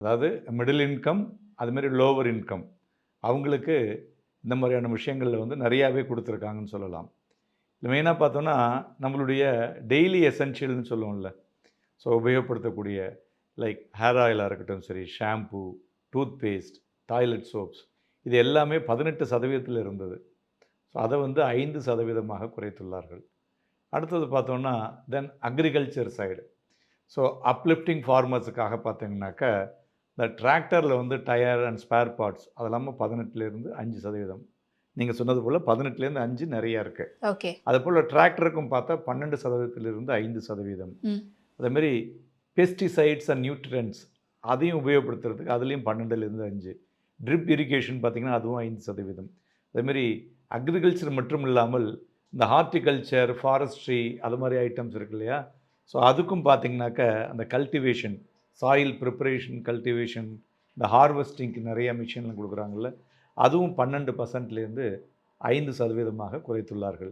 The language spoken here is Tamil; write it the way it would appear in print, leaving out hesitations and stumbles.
அதாவது மிடில் இன்கம், அதுமாரி லோவர் இன்கம் அவங்களுக்கு இந்த மாதிரியான விஷயங்கள்ல வந்து நிறையாவே குடுத்துருக்காங்கன்னு சொல்லலாம். மெயினா பார்த்தோம்னா, நம்மளுடைய டெய்லி எசென்ஷியல்னு சொல்லுவோம்ல. ஸோ உபயோகப்படுத்தக்கூடிய லைக் ஹேர் ஆயிலா இருக்கட்டும் சரி, shampoo, toothpaste, toilet soaps இது எல்லாமே 18% இருந்தது. ஸோ அத வந்து 5% குறைத்துள்ளார்கள். அடுத்தது பார்த்தோம்னா, தென் அக்ரிகல்ச்சர் சைடு. ஸோ அப்லிஃப்டிங் ஃபார்மர்ஸுக்காக பார்த்தீங்கன்னாக்க, இந்த டிராக்டர்ல வந்து டயர் அண்ட் ஸ்பேர் பார்ட்ஸ் அது இல்லாம 18லேருந்து 5%. நீங்க சொன்னது போல 18லேருந்து 5 நெறைய இருக்கு. ஓகே. அதேபோல டிராக்டருக்கும் பார்த்தா 12%லிருந்து 5%. ம். அதேமாரி பெஸ்டிசைட்ஸ் அண்ட் நியூட்ரியன்ட்ஸ் அதையும் உபயோகப்படுத்துறதுக்கு அதுலயும் 12லேருந்து 5. ட்ரிப் இரிகேஷன் பார்த்தீங்கன்னா, அதுவும் 5%. அதேமாரி அக்ரிகல்ச்சர் மட்டும் இல்லாமல், இந்த ஹார்ட்டிகல்ச்சர், ஃபாரஸ்ட்ரி அது மாரி ஐட்டம்ஸ் இருக்கு இல்லையா? ஸோ அதுக்கும் பார்த்தீங்கன்னாக்க, அந்த கல்டிவேஷன், சாயில் ப்ரிப்பரேஷன், கல்டிவேஷன், இந்த ஹார்வெஸ்டிங்க்கு நெறைய மிஷின்லாம் குடுக்குறாங்கல்ல, அதுவும் 12%லேருந்து 5% குறைத்துள்ளார்கள்.